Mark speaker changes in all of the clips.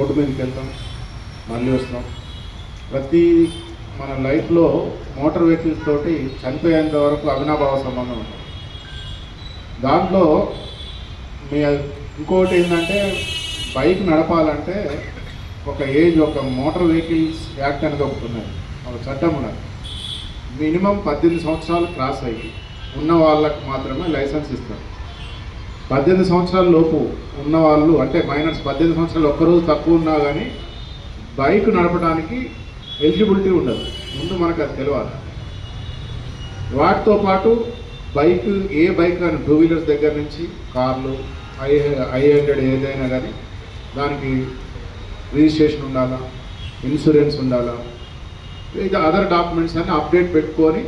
Speaker 1: Road మీదకి వెళ్తాం, మళ్ళీ వస్తాం. ప్రతి మన లైఫ్లో మోటార్ వెహికల్స్ తోటి చనిపోయేంత వరకు అవినాభావ సంబంధం ఉంటుంది. దాంట్లో మీ ఇంకోటి ఏంటంటే బైక్ నడపాలంటే ఒక ఏజ్, ఒక మోటార్ వెహికల్స్ యాక్ట్ అనేది ఒకటి ఉన్నది, ఒక చట్టం ఉన్నది. మినిమం 18 సంవత్సరాలు క్రాస్ అయ్యి ఉన్న వాళ్ళకు మాత్రమే లైసెన్స్ ఇస్తారు. 18 సంవత్సరాల లోపు ఉన్నవాళ్ళు అంటే మైనర్స్ 18 సంవత్సరాలు ఒక్కరోజు తక్కువ ఉన్నా కానీ బైక్ నడపడానికి ఎలిజిబిలిటీ ఉండదు. ముందు మనకు అది తెలియాలి. వాటితో పాటు బైక్, ఏ బైక్ కానీ 2 వీలర్స్ దగ్గర నుంచి కార్లు, I100 ఏదైనా కానీ దానికి రిజిస్ట్రేషన్ ఉండాలా, ఇన్సూరెన్స్ ఉండాలా, ఇది అదర్ డాక్యుమెంట్స్ అన్నీ అప్డేట్ పెట్టుకొని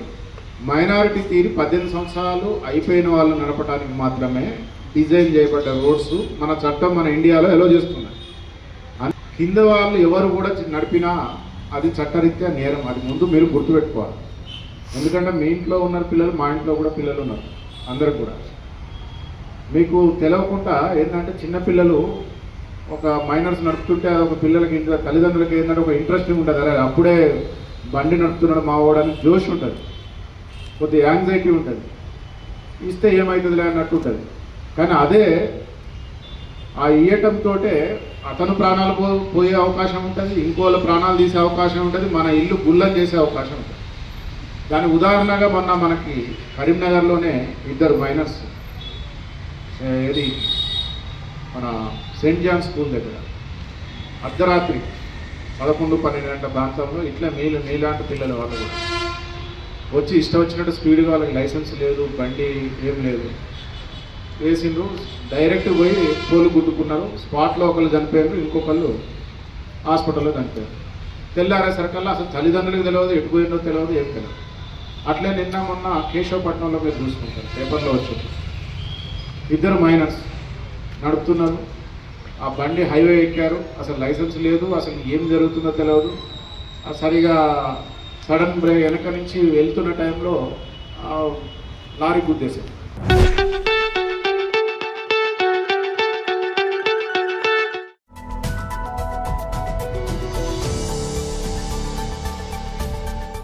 Speaker 1: మైనారిటీ తీరి 18 సంవత్సరాలు అయిపోయిన వాళ్ళు నడపడానికి మాత్రమే డిజైన్ చేయబడ్డ రోడ్స్ మన చట్టం మన ఇండియాలో ఎలో చేస్తున్నాయి. కింద వాళ్ళు ఎవరు కూడా నడిపినా అది చట్టరీత్యా నేరం. అది ముందు మీరు గుర్తుపెట్టుకోవాలి. ఎందుకంటే మీ ఇంట్లో ఉన్న పిల్లలు, మా ఇంట్లో కూడా పిల్లలు ఉన్నారు, అందరు కూడా. మీకు తెలియకుండా ఏంటంటే చిన్నపిల్లలు ఒక మైనర్స్ నడుపుతుంటే ఒక పిల్లలకి తల్లిదండ్రులకి ఏంటంటే ఒక ఇంట్రెస్టింగ్ ఉంటుంది. అరే అప్పుడే బండి నడుపుతున్నాడు మా వాడని జోష్ ఉంటుంది, కొద్దిగా యాంగ్జైటీ ఉంటుంది, ఇస్తే ఏమవుతుందిలే అన్నట్టు ఉంటుంది. కానీ అదే ఆ ఇయ్యటంతో అతను ప్రాణాలు పోయే అవకాశం ఉంటుంది, ఇంకోళ్ళ ప్రాణాలు తీసే అవకాశం ఉంటుంది, మన ఇల్లు గుల్లం చేసే అవకాశం ఉంటుంది. దాని ఉదాహరణగా మొన్న మనకి కరీంనగర్లోనే 2 మైనర్స్ ఏది మన సెయింట్ జాన్ స్కూల్ దగ్గర అర్ధరాత్రి 11-12 గంటల ప్రాంతంలో ఇట్లా మీలాంటి పిల్లలు వాళ్ళు కూడా వచ్చి ఇష్టం వచ్చినట్టు స్పీడ్గా, వాళ్ళకి లైసెన్స్ లేదు, బండి ఏం లేదు, వేసిండ్రు. డైరెక్ట్ పోయి పోలు గుద్దుకున్నారు. స్పాట్లో ఒకళ్ళు చనిపోయారు, ఇంకొకళ్ళు హాస్పిటల్లో చనిపోయారు. తెల్లారేసరికల్లా అసలు తల్లిదండ్రులకు తెలియదు, ఎటు పోయిందో తెలియదు, ఏం తెలియదు. అట్లే నిన్న మొన్న కేశవపట్నంలో మీరు చూసుకుంటారు, పేపర్లో వచ్చింది. 2 మైనర్స్ నడుపుతున్నారు, ఆ బండి హైవే ఎక్కారు, అసలు లైసెన్స్ లేదు, అసలు ఏం జరుగుతుందో తెలియదు. సరిగా సడన్ బ్రేక్ వెనక నుంచి వెళ్తున్న టైంలో లారీ గుద్దేశారు.